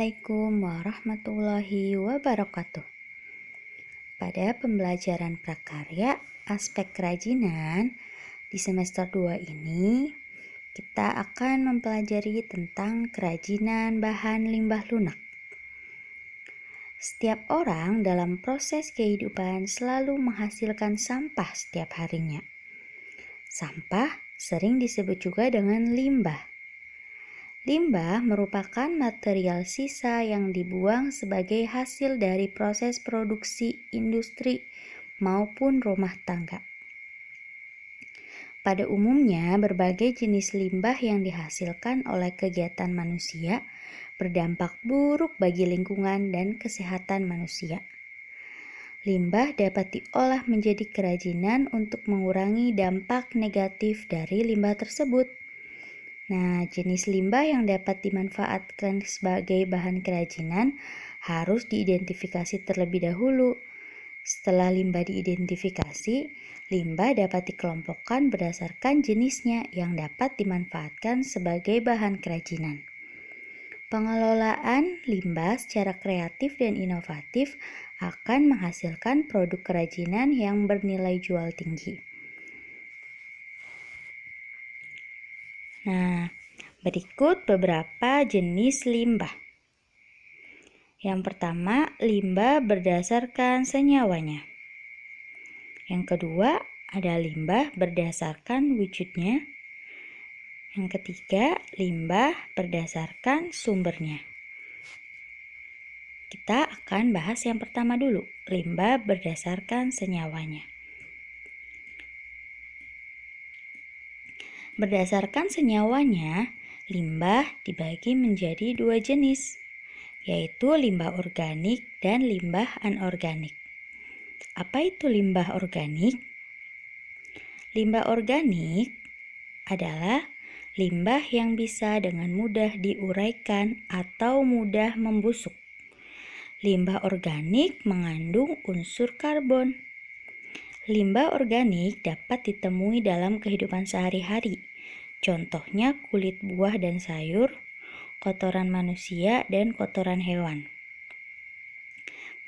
Assalamualaikum warahmatullahi wabarakatuh. Pada pembelajaran prakarya aspek kerajinan di semester 2 ini, kita akan mempelajari tentang kerajinan bahan limbah lunak. Setiap orang dalam proses kehidupan selalu menghasilkan sampah setiap harinya. Sampah sering disebut juga dengan limbah. Limbah merupakan material sisa yang dibuang sebagai hasil dari proses produksi industri maupun rumah tangga. Pada umumnya, berbagai jenis limbah yang dihasilkan oleh kegiatan manusia berdampak buruk bagi lingkungan dan kesehatan manusia. Limbah dapat diolah menjadi kerajinan untuk mengurangi dampak negatif dari limbah tersebut. Nah, jenis limbah yang dapat dimanfaatkan sebagai bahan kerajinan harus diidentifikasi terlebih dahulu. Setelah limbah diidentifikasi, limbah dapat dikelompokkan berdasarkan jenisnya yang dapat dimanfaatkan sebagai bahan kerajinan. Pengelolaan limbah secara kreatif dan inovatif akan menghasilkan produk kerajinan yang bernilai jual tinggi. Nah, berikut beberapa jenis limbah. Yang pertama, limbah berdasarkan senyawanya. Yang kedua, ada limbah berdasarkan wujudnya. Yang ketiga, limbah berdasarkan sumbernya. Kita akan bahas yang pertama dulu, limbah berdasarkan senyawanya. Berdasarkan senyawanya, limbah dibagi menjadi dua jenis, yaitu limbah organik dan limbah anorganik. Apa itu limbah organik? Limbah organik adalah limbah yang bisa dengan mudah diuraikan atau mudah membusuk. Limbah organik mengandung unsur karbon. Limbah organik dapat ditemui dalam kehidupan sehari-hari. Contohnya kulit buah dan sayur, kotoran manusia, dan kotoran hewan.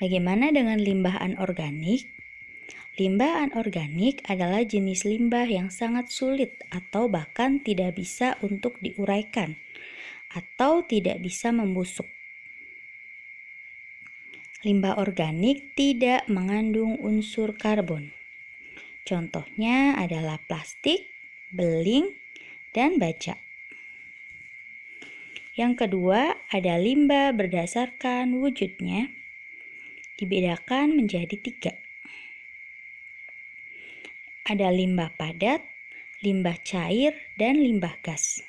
Bagaimana dengan limbah anorganik? Limbah anorganik adalah jenis limbah yang sangat sulit atau bahkan tidak bisa untuk diuraikan atau tidak bisa membusuk. Limbah organik tidak mengandung unsur karbon. Contohnya adalah plastik, beling, dan baja. Yang kedua, ada limbah berdasarkan wujudnya. Dibedakan menjadi 3. Ada limbah padat, limbah cair, dan limbah gas.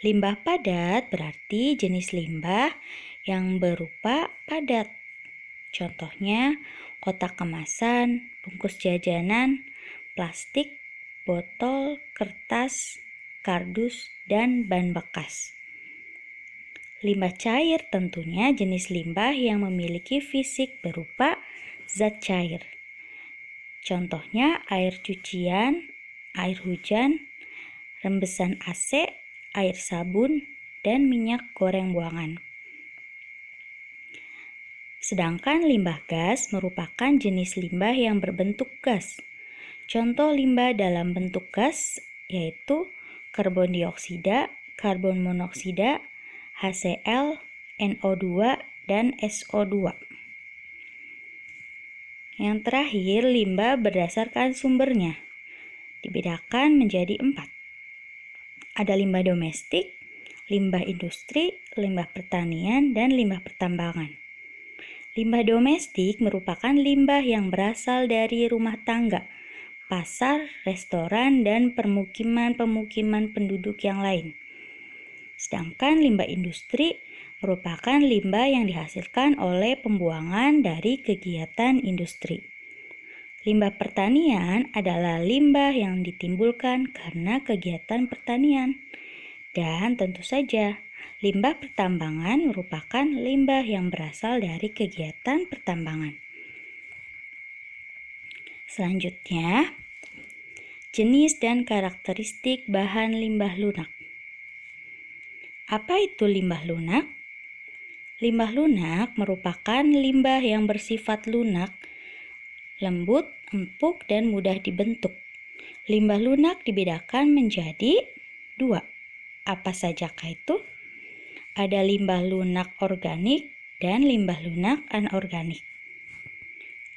Limbah padat berarti jenis limbah yang berupa padat. Contohnya, kotak kemasan, bungkus jajanan, plastik, botol, kertas, kardus, dan ban bekas. Limbah cair tentunya jenis limbah yang memiliki fisik berupa zat cair. Contohnya air cucian, air hujan, rembesan AC, air sabun, dan minyak goreng buangan. Sedangkan limbah gas merupakan jenis limbah yang berbentuk gas. Contoh limbah dalam bentuk gas yaitu karbon dioksida, karbon monoksida, HCl, NO2, dan SO2. Yang terakhir, limbah berdasarkan sumbernya. Dibedakan menjadi 4. Ada limbah domestik, limbah industri, limbah pertanian, dan limbah pertambangan. Limbah domestik merupakan limbah yang berasal dari rumah tangga, pasar, restoran, dan pemukiman penduduk yang lain. Sedangkan limbah industri merupakan limbah yang dihasilkan oleh pembuangan dari kegiatan industri. Limbah pertanian adalah limbah yang ditimbulkan karena kegiatan pertanian. Dan tentu saja, limbah pertambangan merupakan limbah yang berasal dari kegiatan pertambangan. Selanjutnya, jenis dan karakteristik bahan limbah lunak. Apa itu limbah lunak? Limbah lunak merupakan limbah yang bersifat lunak, lembut, empuk, dan mudah dibentuk. Limbah lunak dibedakan menjadi 2. Apa sajakah itu? Ada limbah lunak organik dan limbah lunak anorganik.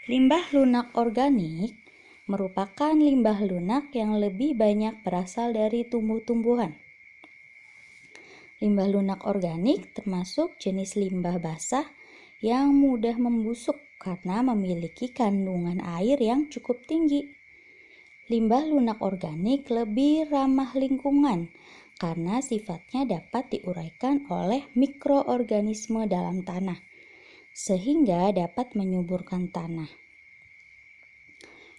Limbah lunak organik merupakan limbah lunak yang lebih banyak berasal dari tumbuh-tumbuhan. Limbah lunak organik termasuk jenis limbah basah yang mudah membusuk karena memiliki kandungan air yang cukup tinggi. Limbah lunak organik lebih ramah lingkungan karena sifatnya dapat diuraikan oleh mikroorganisme dalam tanah, sehingga dapat menyuburkan tanah.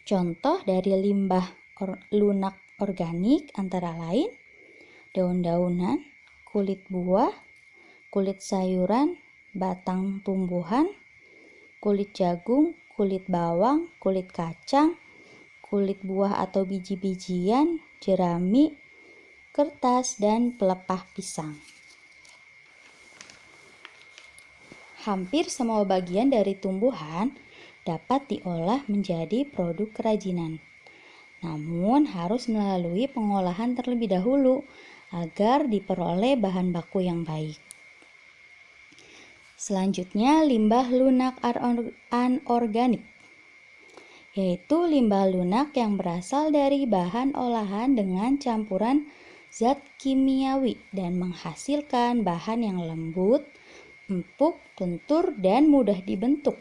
Contoh dari limbah lunak organik antara lain daun-daunan, kulit buah, kulit sayuran, batang tumbuhan, kulit jagung, kulit bawang, kulit kacang, kulit buah atau biji-bijian, jerami, kertas, dan pelepah pisang. Hampir semua bagian dari tumbuhan dapat diolah menjadi produk kerajinan. Namun harus melalui pengolahan terlebih dahulu agar diperoleh bahan baku yang baik. Selanjutnya, limbah lunak anorganik, yaitu limbah lunak yang berasal dari bahan olahan dengan campuran zat kimiawi dan menghasilkan bahan yang lembut, empuk, lentur, dan mudah dibentuk,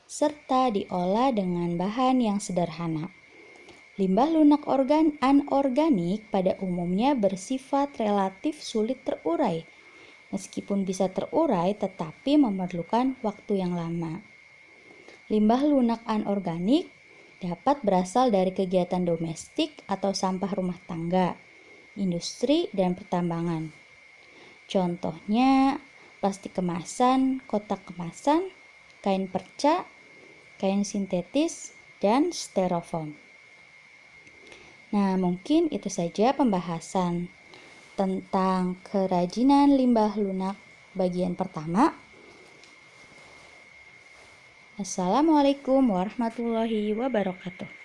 serta diolah dengan bahan yang sederhana. Limbah lunak anorganik pada umumnya bersifat relatif sulit terurai. Meskipun bisa terurai, tetapi memerlukan waktu yang lama. Limbah lunak anorganik dapat berasal dari kegiatan domestik atau sampah rumah tangga, industri, dan pertambangan. Contohnya, plastik kemasan, kotak kemasan, kain perca, kain sintetis, dan styrofoam. Nah, mungkin itu saja pembahasan tentang kerajinan limbah lunak bagian pertama. Assalamualaikum warahmatullahi wabarakatuh.